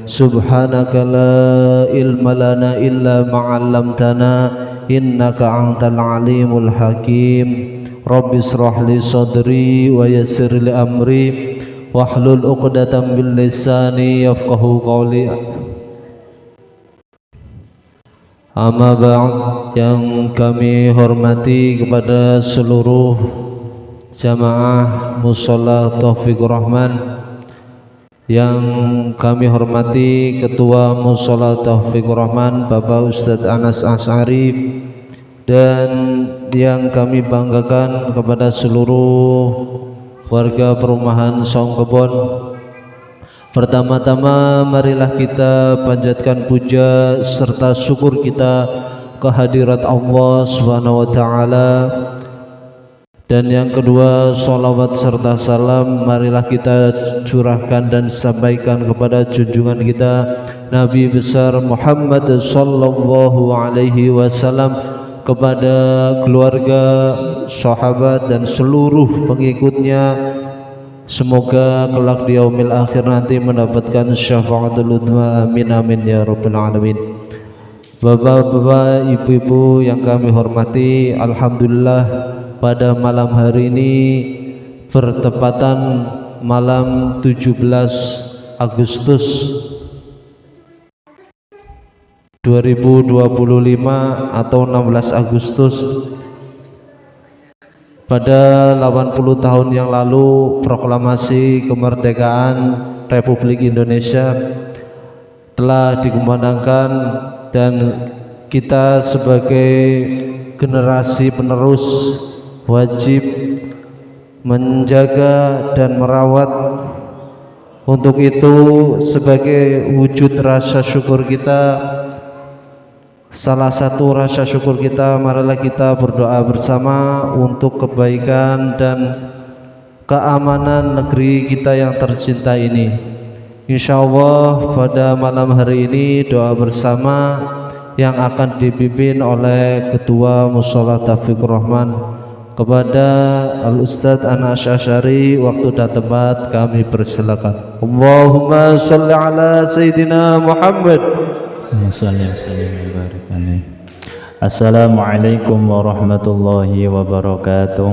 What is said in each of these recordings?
Subhanaka la ilma lana illa ma 'allamtana innaka antal alimul hakim. Rabbi israh li sadri wa yassir li amri wahlul 'uqdatam min lisani yafqahu qawli. Amma ba'd, yang kami hormati kepada seluruh jamaah Mushola Taufikur Rahman, yang kami hormati Ketua Mushola Taufikur Rahman Bapak Ustadz Anas Asy'ari, dan yang kami banggakan kepada seluruh warga perumahan Saung Kebon. Pertama-tama marilah kita panjatkan puja serta syukur kita kehadirat Allah Subhanahu wa ta'ala. Dan yang kedua, salawat serta salam marilah kita curahkan dan sampaikan kepada junjungan kita Nabi besar Muhammad sallallahu alaihi wasallam, kepada keluarga, sahabat dan seluruh pengikutnya. Semoga kelak di yaumil akhir nanti mendapatkan syafaatul udma, amin amin ya rabbal alamin. Bapak-bapak, ibu-ibu yang kami hormati, alhamdulillah pada malam hari ini bertepatan malam 17 Agustus 2025 atau 16 Agustus. Pada 80 tahun yang lalu proklamasi kemerdekaan Republik Indonesia telah dikumandangkan, dan kita sebagai generasi penerus wajib menjaga dan merawat. Untuk itu, sebagai wujud rasa syukur kita, salah satu rasa syukur kita, marilah kita berdoa bersama untuk kebaikan dan keamanan negeri kita yang tercinta ini. Insyaallah pada malam hari ini doa bersama yang akan dipimpin oleh Ketua Mushola Taufikur Rahman kepada Al-Ustadz Anas Asy'ari. Waktu dan tempat kami persilakan. Allahumma sholli ala Sayyidina Muhammad. Assalamualaikum warahmatullahi wabarakatuh.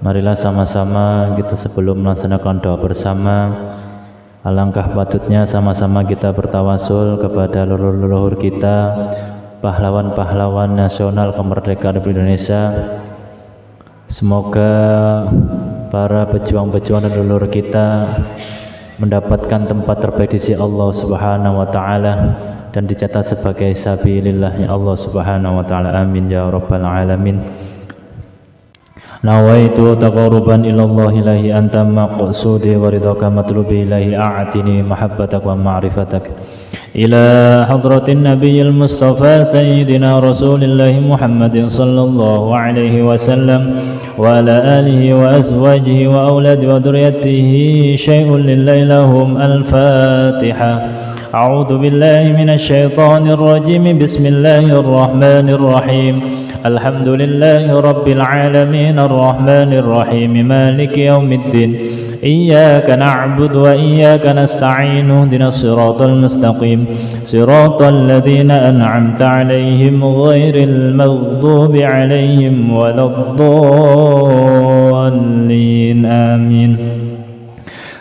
Marilah sama-sama kita sebelum melaksanakan doa bersama, alangkah patutnya sama-sama kita bertawasul kepada leluhur kita, pahlawan-pahlawan nasional kemerdekaan Republik Indonesia. Semoga para pejuang-pejuang dan leluhur kita mendapatkan tempat terbaik di sisi Allah Subhanahu wa taala dan dicatat sebagai sabilillahnya Allah Subhanahu wa taala. Amin ya rabbal alamin. Nawaitu taqarruban ilallahi lahi anta maqsudi wa ridhaka matlubi ilahi a'tini mahabbatak wa ma'rifatak ila hadratin nabiyil mustafa sayyidina rasulillahi muhammadin sallallahu alaihi wasallam wa ala alihi wa azwajihi wa auladi wa dhurriyyatihi syai'un lillahi lahum. Al-Fatihah. A'udzu billahi minasy syaithanir rajim. Bismillahir rahmanir rahim. Alhamdulillahi rabbil alamin arrahmanir rahim maliki yaumiddin. Iyyaka na'budu wa iyyaka nasta'in. Ihdinas siratal mustaqim. Siratal ladzina an'amta 'alaihim ghairil maghdubi 'alaihim waladdallin. Amin.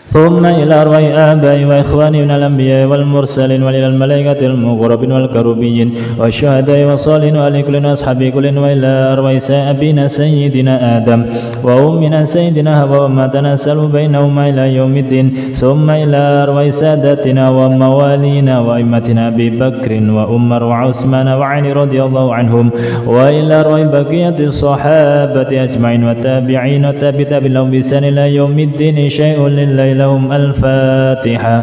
ثم إلى أرواح آبائي وإخواني من الأنبياء والمرسلين وإلى الملائكة المقربين والكروبيين والشهداء والصالحين وإلى كل أصحاب كل وإلى أرواح أبينا سيدنا آدم وأمنا سيدنا حواء وما تناسل بينهما إلى يوم الدين. ثم إلى أرواح سادتنا وموالينا وأئمتنا أبي بكر وعمر وعثمان وعلي رضي الله عنهم وإلى أرواح بقية الصحابة أجمعين والتابعين والتابعين لهم بإحسان إلى يوم الدين. شيء لله لهم. الفاتحة.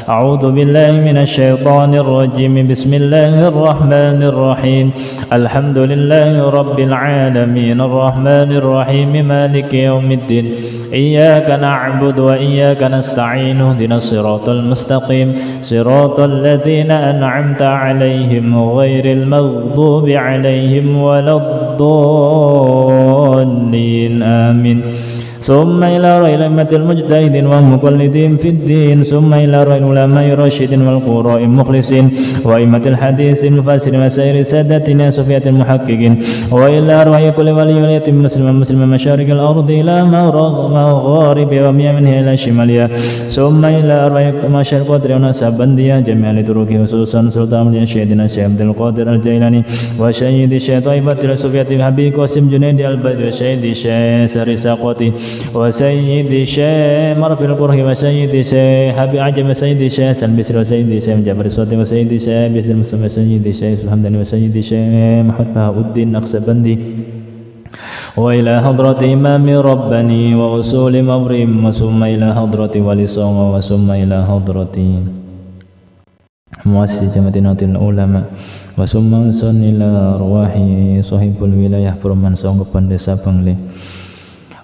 أعوذ بالله من الشيطان الرجيم. بسم الله الرحمن الرحيم. الحمد لله رب العالمين الرحمن الرحيم مالك يوم الدين. إياك نعبد وإياك نستعين. اهدنا الصراط المستقيم صراط الذين أنعمت عليهم غير المغضوب عليهم ولا الضالين. آمين. ثم إلى أرواح الأئمة المجتهدين والمقلدين في الدين ثم إلى أرواح العلماء الراشدين والقراء المخلصين وأئمة الحديث المفسرين وسائر سادتنا صفية المحققين وإلى أرواح كل ولي ويتم مسلم مشارق الأرض إلى مغاربها وميامنها إلى شمالها ثم إلى أرواح مشارق قدر ونسبندية جميع لتركه خصوصا سلطان سيدنا الشيخ عبد القادر الجيلاني وسيد الشيخ طيبة الصوفية حبيب قاسم جنيد البدر وسيد الشيخ سري ساقطي وسيد الشيخ مرفي القره وسيد الشيخ حبيب عجب وسيد الشيخ سلبسر وسيد الشيخ جابر الصوتي وسيد الشيخ بسر المسلم وسيد الشيخ الحمداني وسيد الشيخ محمد بهاء الدين نقشبندي وإلى حضرة إمام رباني وأصول مبرم وثم إلى حضرة ولي صوم وثم إلى حضرة مؤسس جماعة العلماء وثم انصن إلى أرواح صاحب الولاية Purman Songkopan Desa Bangli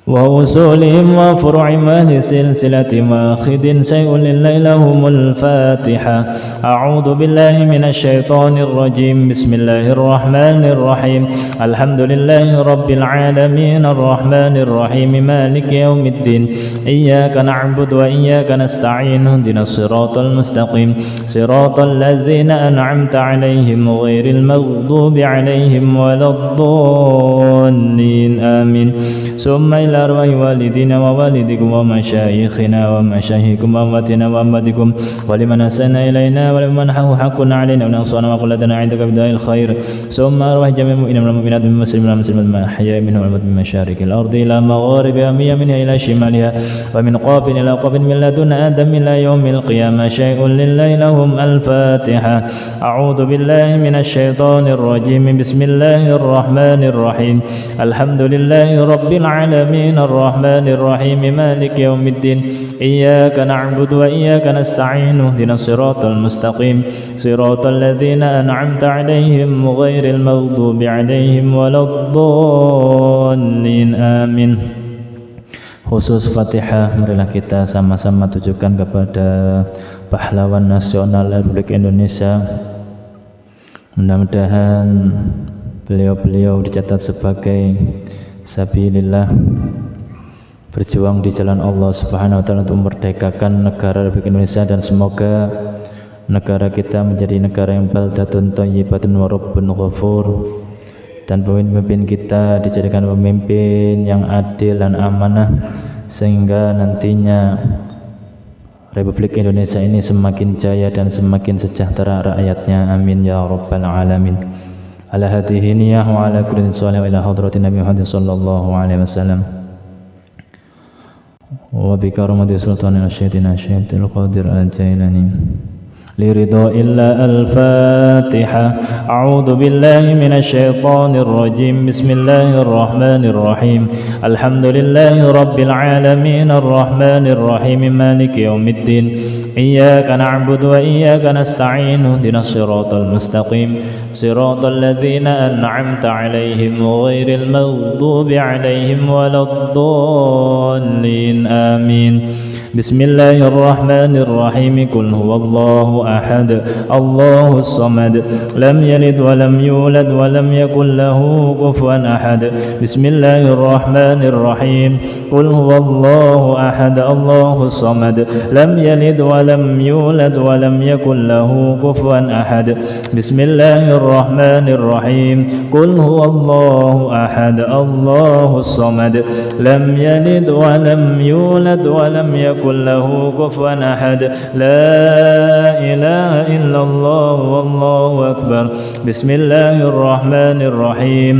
وأصولهم وفروعهم أهل سلسلة ماخذ شيء لله لهم الفاتحة أعوذ بالله من الشيطان الرجيم بسم الله الرحمن الرحيم الحمد لله رب العالمين الرحمن الرحيم مالك يوم الدين إياك نعبد وإياك نستعين اهدنا الصراط المستقيم صراط الذين أنعمت عليهم غير المغضوب عليهم ولا الضالين آمين ثم إلى أرواح والدينا ووالدكم ومشايخنا ومشايخكم وأمواتنا وأمواتكم ولمن أحسن إلينا ولمن حق علينا ونصرنا وقلتنا عندك بداية الخير ثم أرواح جميع المؤمنين والمؤمنات من المسلمين والمسلمات ما أحيا منهم والأموات من مشارق الأرض إلى مغاربها من يمنها إلى شمالها ومن قاف إلى قاف من لدن آدم إلى يوم القيامة شيء لله لهم الفاتحة أعوذ بالله من الشيطان الرجيم بسم الله الرحمن الرحيم الحمد لله رب العالمين الرحمن الرحيم مالك يوم الدين إياك نعبد وإياك نستعين اهدنا الصراط المستقيم صراط الذين أنعمت عليهم غير المغضوب عليهم ولا الضالين آمين. Khusus Fatihah, marilah kita sama-sama tujukan kepada pahlawan nasional Republik Indonesia. Mudah-mudahan beliau-beliau dicatat sebagai sabilillah, berjuang di jalan Allah Subhanahu wa taala untuk memerdekakan negara Republik Indonesia, dan semoga negara kita menjadi negara yang baldatun thayyibatun wa rabbun ghafur, dan pemimpin kita dijadikan pemimpin yang adil dan amanah sehingga nantinya Republik Indonesia ini semakin jaya dan semakin sejahtera rakyatnya. Amin ya rabbal alamin. Ala hadhihi niyyah wa ala kulli sholih wa ila hadratin Nabi Muhammad sallallahu alaihi wasallam wa bi karamati sultanil syaitina Syaikhul Qadir al-Jailani لرضا الله الفاتحة. أعوذ بالله من الشيطان الرجيم بسم الله الرحمن الرحيم الحمد لله رب العالمين الرحمن الرحيم مالك يوم الدين إياك نعبد وإياك نستعين اهدنا الصراط المستقيم صراط الذين أنعمت عليهم غير المغضوب عليهم ولا الضالين آمين. بسم الله الرحمن الرحيم قل هو الله أحد الله الصمد لم يلد ولم يولد ولم يكن له كفوا أحد. بسم الله الرحمن الرحيم قل هو الله أحد الله الصمد لم يلد ولم يولد ولم يكن له كفوا أحد. بسم الله الرحمن الرحيم قل هو الله أحد الله الصمد لم يلد ولم يولد ولم يكن له كفوا أحد. لا إله إلا الله والله أكبر. بسم الله الرحمن الرحيم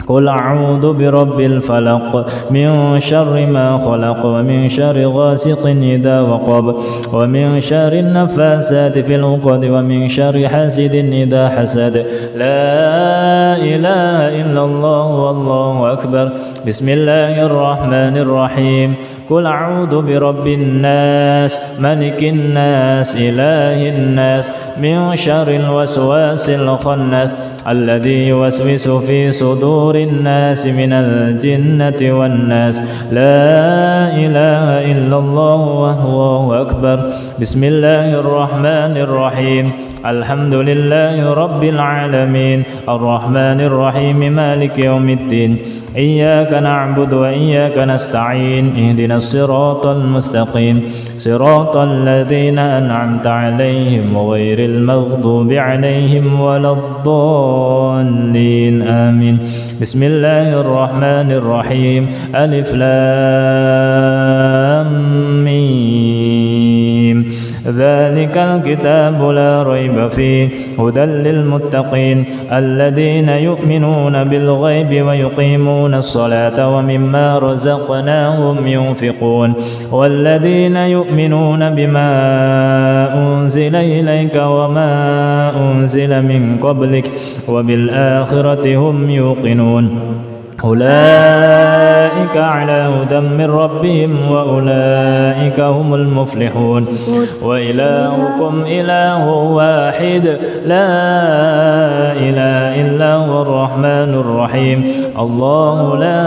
قل أعوذ برب الفلق من شر ما خلق ومن شر غاسق إذا وقب ومن شر النفاسات في العقد ومن شر حاسد إذا حسد. لا إله إلا الله والله أكبر. بسم الله الرحمن الرحيم قل أعوذ برب الناس ملك الناس إله الناس من شر الوسواس الخناس الذي يوسوس في صدور الناس من الجنة والناس. لا إله إلا الله والله أكبر. بسم الله الرحمن الرحيم. الحمد لله رب العالمين الرحمن الرحيم مالك يوم الدين. إياك نعبد وإياك نستعين. اهدنا الصراط المستقيم صراط الذين أنعمت عليهم غير المغضوب عليهم ولا الضالين آمين. بسم الله الرحمن الرحيم. ألف لام ميم. ذلك الكتاب لا ريب فيه هدى للمتقين الذين يؤمنون بالغيب ويقيمون الصلاة ومما رزقناهم ينفقون والذين يؤمنون بما أنزل إليك وما أنزل من قبلك وبالآخرة هم يوقنون أولئك على هدى من ربهم وأولئك هم المفلحون. وإلهكم إله واحد لا إله إلا هو الرحمن الرحيم. الله لا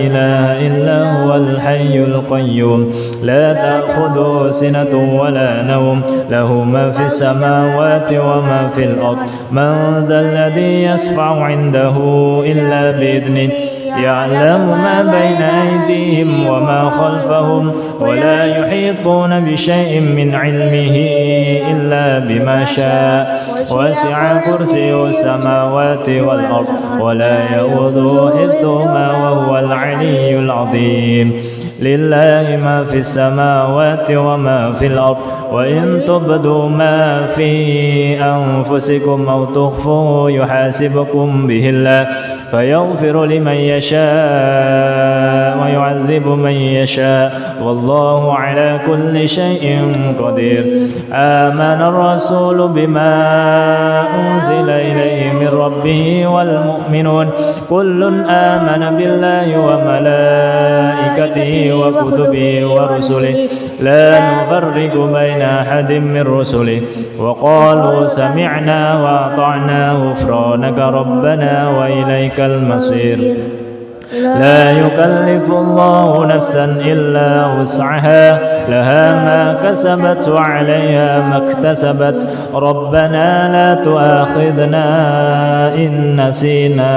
إله إلا هو الحي القيوم لا تأخذه سنة ولا نوم له ما في السماوات وما في الأرض. من ذا الذي يشفع عنده إلا بإذنه يعلم ما بين أيديهم وما خلفهم ولا يحيطون بشيء من علمه إلا بما شاء. وسع كرسيه السماوات والأرض ولا يؤوده حفظهما وهو العلي العظيم. لله ما في السماوات وما في الأرض وإن تبدوا ما في أنفسكم أو تخفوه يحاسبكم به الله فيغفر لمن يشاء ويعذب من يشاء والله على كل شيء قدير. آمن الرسول بما أنزل إليه من ربه والمؤمنون كل آمن بالله وملائكته وكتبه ورسله لا نفرق بين أحد من رسله وقالوا سمعنا وأطعنا غفرانك ربنا وإليك المصير. لا يكلف الله نفسا إلا وسعها لها ما كسبت وعليها ما اكتسبت. ربنا لا تؤاخذنا إن نسينا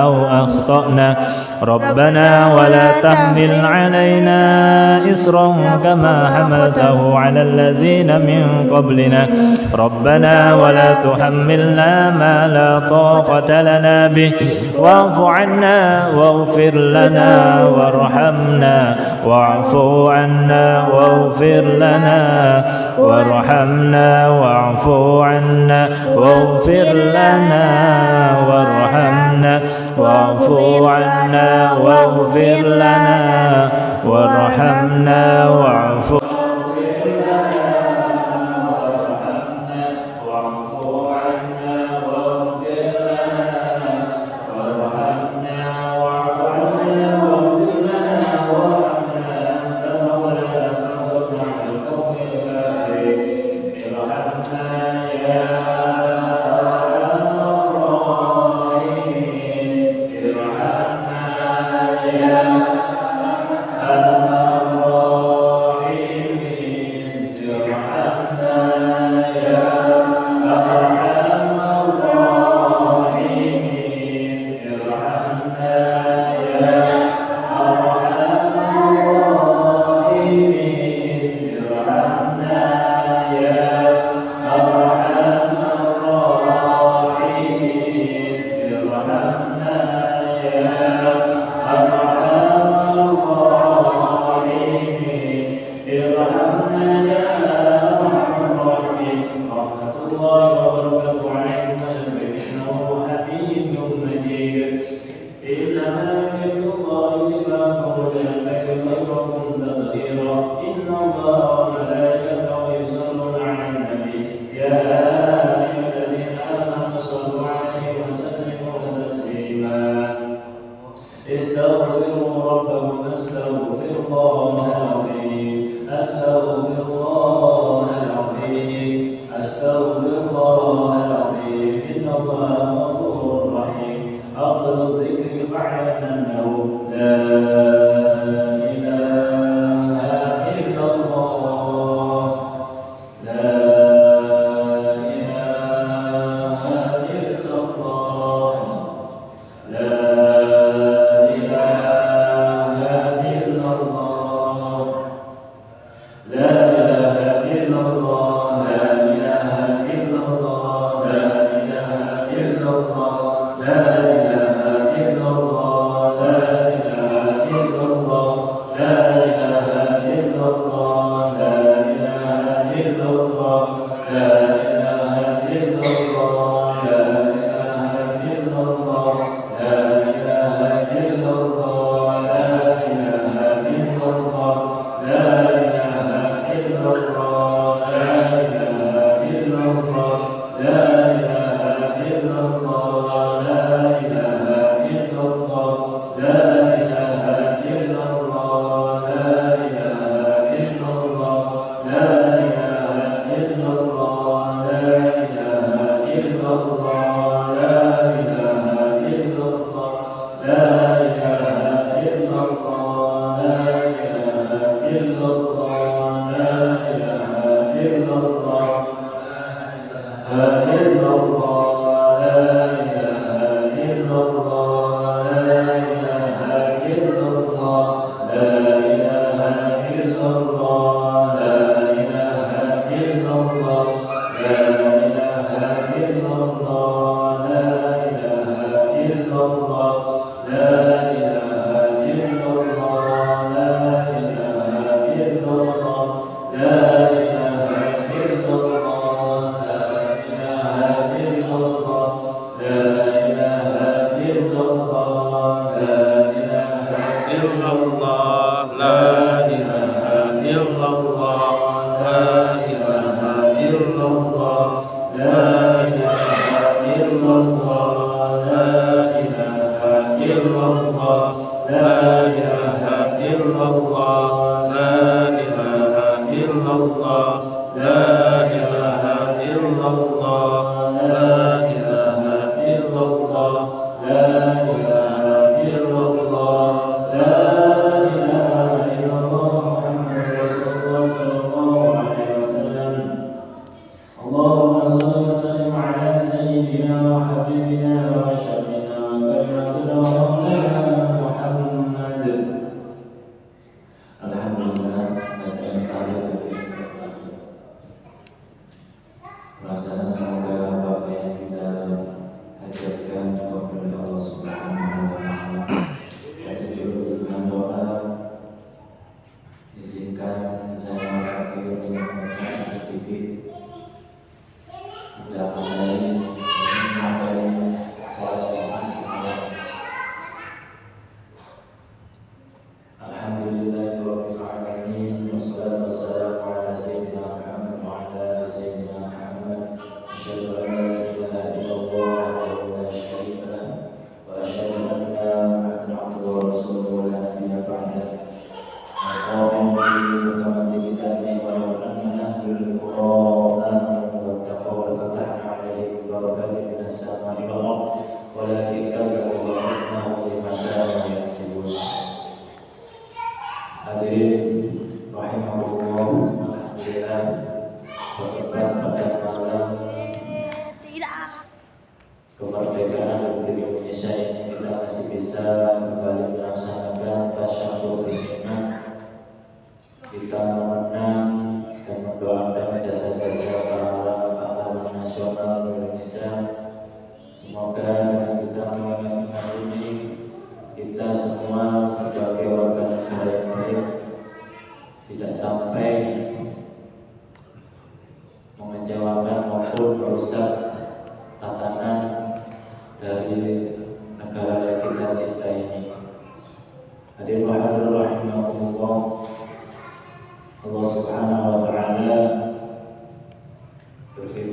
أو أخطأنا ربنا ولا تحمل علينا إصرا كما حملته على الذين من قبلنا ربنا ولا تحملنا ما لا طاقة لنا به واعف عنا واغفر لنا وارحمنا واعف عنا واغفر لنا وارحمنا واعف عنا واغفر لنا وارحمنا واعف عنا واغفر لنا وارحمنا واعف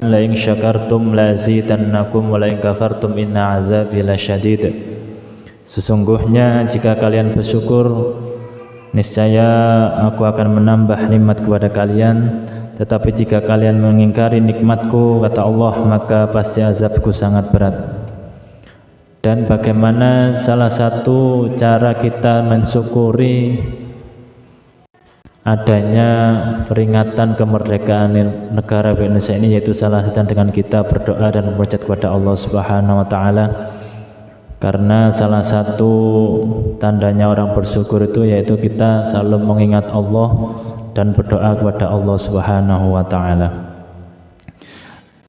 La in syakartum lazidannakum wa la in kafartum inna azabi lasyadid. Sesungguhnya jika kalian bersyukur, niscaya aku akan menambah nikmat kepada kalian. Tetapi jika kalian mengingkari nikmatku, kata Allah, maka pasti azabku sangat berat. Dan bagaimana salah satu cara kita mensyukuri adanya peringatan kemerdekaan negara Indonesia ini, yaitu salah satu dengan kita berdoa dan memunajat kepada Allah Subhanahu wa taala. Karena salah satu tandanya orang bersyukur itu yaitu kita selalu mengingat Allah dan berdoa kepada Allah Subhanahu wa taala.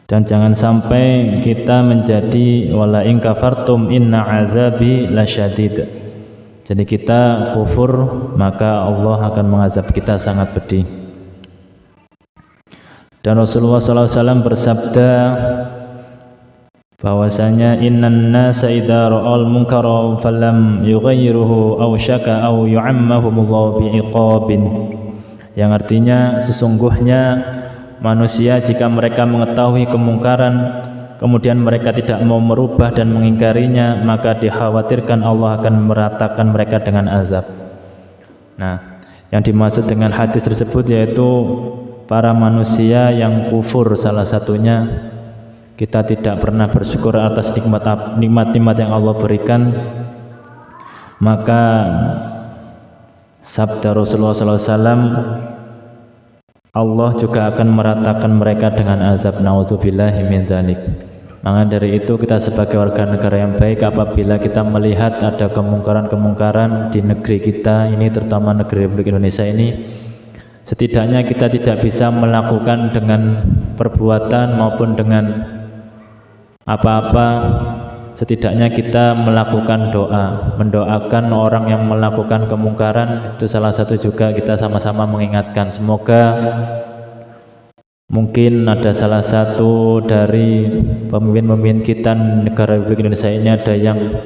Dan jangan sampai kita menjadi wala in kafartum inna azabi lasyadid. Jadi kita kufur, maka Allah akan mengazab kita sangat pedih. Dan Rasulullah SAW bersabda bahwasanya innan nasa idza ra'al munkara falam yughayyiruhu aw syaka aw yu'ammahumullahu bi'iqabin. Yang artinya sesungguhnya manusia jika mereka mengetahui kemungkaran kemudian mereka tidak mau merubah dan mengingkarinya, maka dikhawatirkan Allah akan meratakan mereka dengan azab. Nah, yang dimaksud dengan hadis tersebut yaitu para manusia yang kufur, salah satunya kita tidak pernah bersyukur atas nikmat-nikmat yang Allah berikan, maka sabda Rasulullah SAW, Allah juga akan meratakan mereka dengan azab. Naudzubillahi min dzalik. Maka dari itu kita sebagai warga negara yang baik, apabila kita melihat ada kemungkaran-kemungkaran di negeri kita ini, terutama negeri Republik Indonesia ini, setidaknya kita tidak bisa melakukan dengan perbuatan maupun dengan apa-apa. Setidaknya kita melakukan doa, mendoakan orang yang melakukan kemungkaran. Itu salah satu juga kita sama-sama mengingatkan. Semoga mungkin ada salah satu dari pemimpin-pemimpin kita negara Republik Indonesia ini ada yang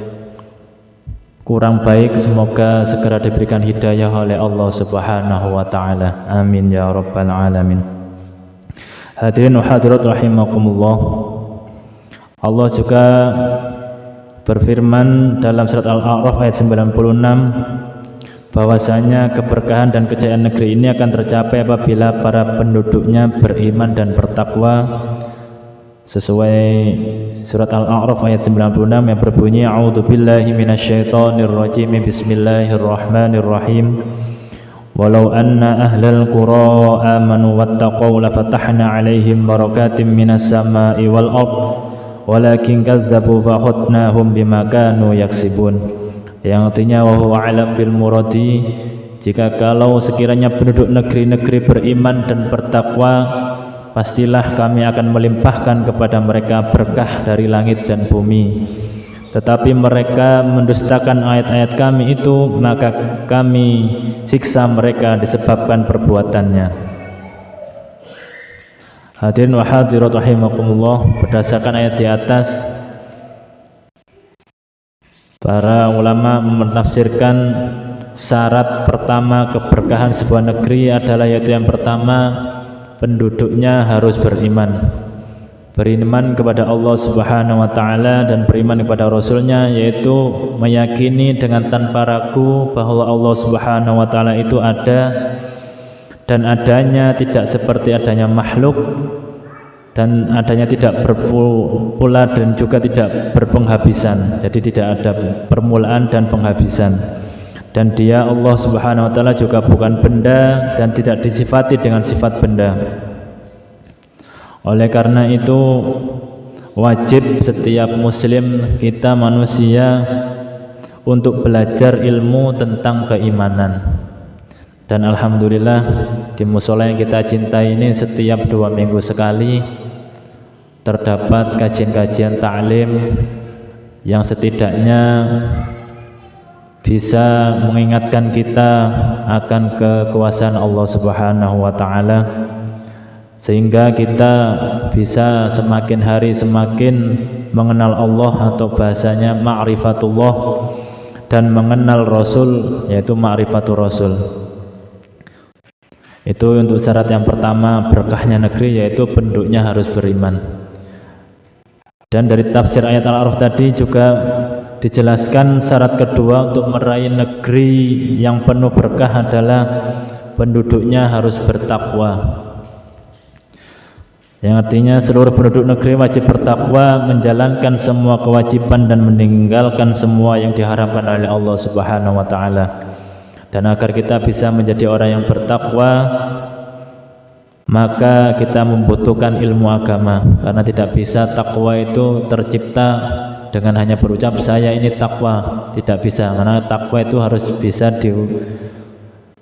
kurang baik, semoga segera diberikan hidayah oleh Allah Subhanahu wa taala. Amin ya rabbal alamin. Hadirin wa hadirat rahimakumullah. Allah juga berfirman dalam surat Al-A'raf ayat 96 bahwasanya keberkahan dan kejayaan negeri ini akan tercapai apabila para penduduknya beriman dan bertakwa, sesuai surat Al-A'raf ayat 96 yang berbunyi a'udzubillahi minasyaitonirrajim bismillahirrahmanirrahim walau anna ahlal qura amanu wattaqau lafatahna alaihim barakatim minas samai wal ard walakin kadzabu fakhadnahum bima kanu yaksibun, yang artinya wa huwa a'lam bil muradi, jika kalau sekiranya penduduk negeri-negeri beriman dan bertakwa, pastilah kami akan melimpahkan kepada mereka berkah dari langit dan bumi. Tetapi mereka mendustakan ayat-ayat kami itu, maka kami siksa mereka disebabkan perbuatannya. Hadirin wa hadirat rahimakumullah, berdasarkan ayat di atas, para ulama menafsirkan syarat pertama keberkahan sebuah negeri adalah, yaitu yang pertama, penduduknya harus beriman kepada Allah Subhanahu wa taala dan beriman kepada Rasulnya, yaitu meyakini dengan tanpa ragu bahwa Allah Subhanahu wa taala itu ada dan adanya tidak seperti adanya makhluk, dan adanya tidak berpula dan juga tidak berpenghabisan. Jadi tidak ada permulaan dan penghabisan. Dan dia Allah Subhanahu wa taala juga bukan benda dan tidak disifati dengan sifat benda. Oleh karena itu wajib setiap muslim, kita manusia, untuk belajar ilmu tentang keimanan. Dan alhamdulillah di mushola yang kita cintai ini setiap 2 minggu sekali terdapat kajian-kajian ta'lim yang setidaknya bisa mengingatkan kita akan kekuasaan Allah Subhanahu wa taala, sehingga kita bisa semakin hari semakin mengenal Allah, atau bahasanya ma'rifatullah, dan mengenal Rasul, yaitu ma'rifatul Rasul. Itu untuk syarat yang pertama berkahnya negeri, yaitu penduduknya harus beriman. Dan dari tafsir ayat Al-A'raf tadi juga dijelaskan syarat kedua untuk meraih negeri yang penuh berkah adalah penduduknya harus bertakwa. Yang artinya seluruh penduduk negeri wajib bertakwa, menjalankan semua kewajiban dan meninggalkan semua yang diharamkan oleh Allah Subhanahu wa taala. Dan agar kita bisa menjadi orang yang bertakwa, maka kita membutuhkan ilmu agama, karena tidak bisa takwa itu tercipta dengan hanya berucap saya ini takwa, tidak bisa, karena takwa itu harus bisa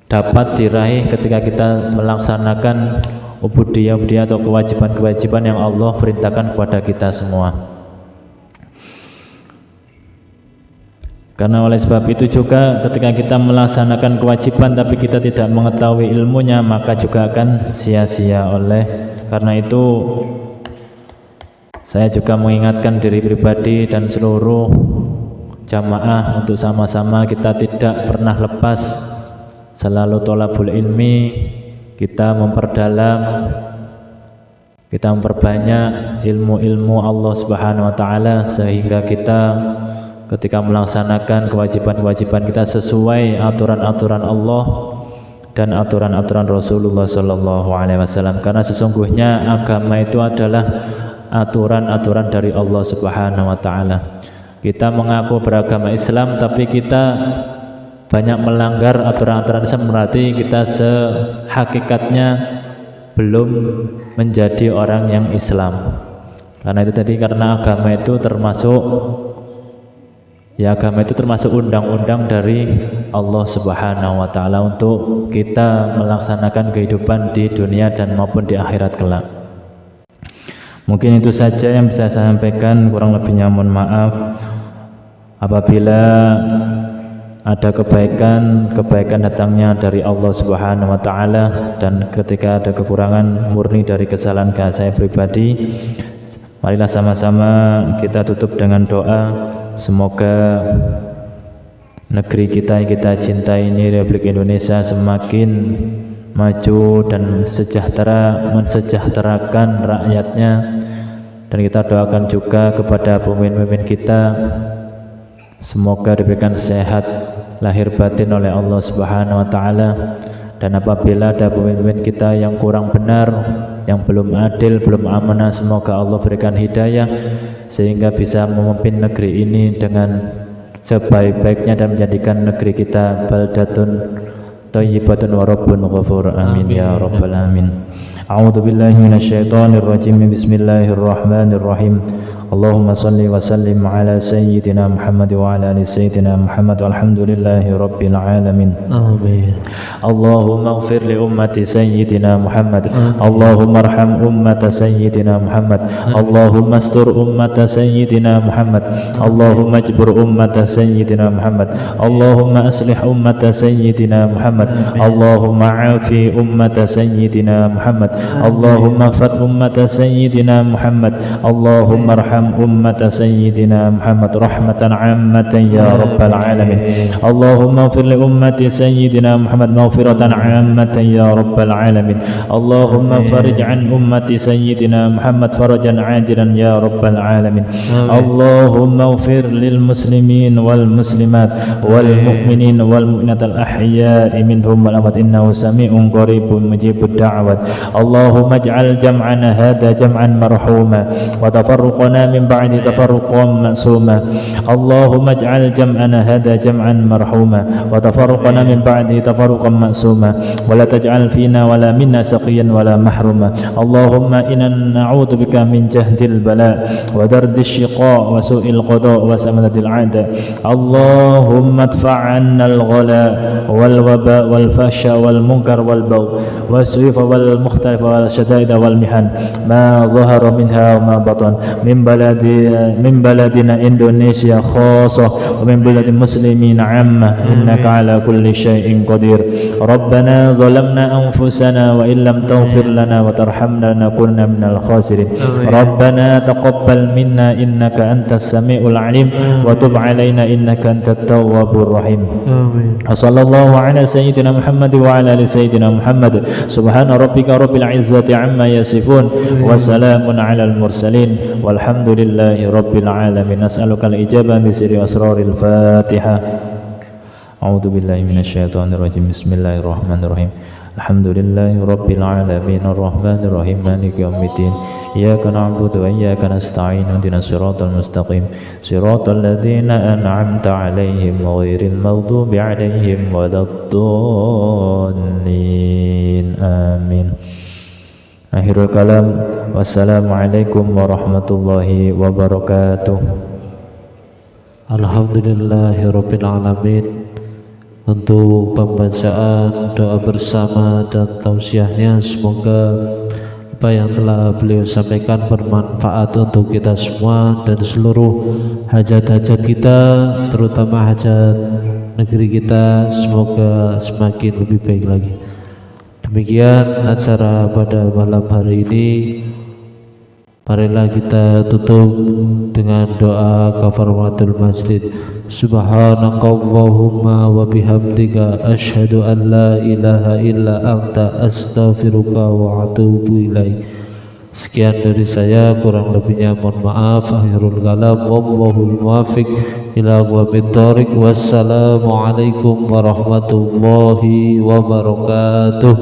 dapat diraih ketika kita melaksanakan ubudiyah atau kewajiban-kewajiban yang Allah perintahkan kepada kita semua. Karena oleh sebab itu juga ketika kita melaksanakan kewajiban tapi kita tidak mengetahui ilmunya, maka juga akan sia-sia. Oleh karena itu saya juga mengingatkan diri pribadi dan seluruh jamaah untuk sama-sama kita tidak pernah lepas selalu thalabul ilmi, kita memperdalam, kita memperbanyak ilmu-ilmu Allah Subhanahu wa taala, sehingga kita ketika melaksanakan kewajiban-kewajiban kita sesuai aturan-aturan Allah dan aturan-aturan Rasulullah sallallahu alaihi wasallam. Karena sesungguhnya agama itu adalah aturan-aturan dari Allah Subhanahu wa taala. Kita mengaku beragama Islam tapi kita banyak melanggar aturan-aturan Islam, berarti kita sehakikatnya belum menjadi orang yang Islam. Karena itu tadi, karena agama itu termasuk undang-undang dari Allah Subhanahu wa taala untuk kita melaksanakan kehidupan di dunia dan maupun di akhirat kelak. Mungkin itu saja yang bisa saya sampaikan, kurang lebihnya mohon maaf. Apabila ada kebaikan datangnya dari Allah Subhanahu wa taala, dan ketika ada kekurangan murni dari kesalahan saya pribadi. Marilah sama-sama kita tutup dengan doa. Semoga negeri kita yang kita cintai ini, Republik Indonesia, semakin maju dan mensejahterakan rakyatnya. Dan kita doakan juga kepada pemimpin kita, semoga diberikan sehat lahir batin oleh Allah Subhanahu wa taala. Dan apabila ada pemimpin kita yang kurang benar, yang belum adil, belum amanah, semoga Allah berikan hidayah sehingga bisa memimpin negeri ini dengan sebaik-baiknya dan menjadikan negeri kita baldatun thayyibatun wa rabbun ghafur. Amin ya rabbal alamin. A'udzu billahi minasyaitonir rajim. Bismillahirrahmanirrahim. Allahumma salli wa sallim ala sayyidina Muhammad wa ala ali sayyidina Muhammad walhamdulillahi rabbil alamin. Amin. Allahumma ighfir li ummati sayyidina Muhammad. Allahumma arham ummata sayyidina Muhammad. Allahumma astur ummata sayyidina Muhammad. Allahumma ajbur ummata sayyidina Muhammad. Allahumma aslih ummata sayyidina Muhammad. Allahumma afi ummata sayyidina Muhammad. Allahumma fat ummata sayyidina Muhammad. Allahumma arham ummata sayyidina Muhammad rahmatan ammatan ya rabbal alamin. Allahumma ighfir li ummati sayyidina Muhammad maghfiratan ammatan ya rabbal alamin. Allahumma farij an ummati sayyidina Muhammad farajan ajilan ya rabbal alamin. Allahumma ighfir lil muslimin wal muslimat wal mu'minin wal mu'minat al ahya'i minhum wal amwat innahu sami'un qaribun mujibud da'wat. Allahumma ij'al jam'ana hadha jam'an marhuma wa tafarruqana min ba'di tafarruqan ma'suma. Allahumma ij'al jam'ana hadha jam'an marhuma wa tafarruqana min ba'di tafarruqan ma'suma wa la taj'al fina wa la minna saqiyan wa la mahruma. Allahumma inna na'udzu bika min jahdil bala wa dardish shiqa wa su'il qada wa samadatil 'ada. Allahumma adfa' 'anna al-ghala wal waba wal fahsya wal munkar wal baw wa su'ifa wal mukhtalif wal shadaid wal mihan ma dhahara minha wa ma batan min baladina Indonesia khasah wa min baladil muslimin 'ammah innaka 'ala kulli syai'in qadir. Rabbana zalamna anfusana wa illam taghfir lana wa tarhamna lanakunanna minal khasirin. Rabbana taqabbal minna innaka antas samiul 'alim wa tub 'alaina innaka antat tawwabur rahim. Amin. Sallallahu ala sayyidina Muhammad wa ala ali sayyidina Muhammad. Subhana rabbika rabbil izzati amma yasifun wa salamun 'alal mursalin walhamdulillahi rabbil alamin. Nas'aluka al-ijabah bi sirri asraril Fatihah. A'udzu billahi minasyaitonir rajim. Bismillahirrahmanirrahim. Alhamdulillahi rabbil alamin arrahmanir rahim maliki yaumiddin. Iyyaka na'budu wa iyyaka nasta'in ihdinas siratal mustaqim siratal ladzina an'amta 'alaihim ghairil maghdubi 'alaihim waladdallin. Amin. Akhirul kalam. Wassalamualaikum warahmatullahi wabarakatuh. Alhamdulillahirabbil alamin. Untuk pembacaan doa bersama dan tausiahnya, semoga apa yang telah beliau sampaikan bermanfaat untuk kita semua dan seluruh hajat-hajat kita, terutama hajat negeri kita, semoga semakin lebih baik lagi. Demikian acara pada malam hari ini. Marilah kita tutup dengan doa kafaratul masjid. Subhanakallahumma wa bihamdika asyhadu an la ilaha illa anta astaghfiruka wa atubu ilaik. Sekian dari saya, kurang lebihnya mohon maaf. Akhirul kalam, wallahul muwaffiq ila aqwamit thoriq. Wassalamualaikum warahmatullahi wabarakatuh.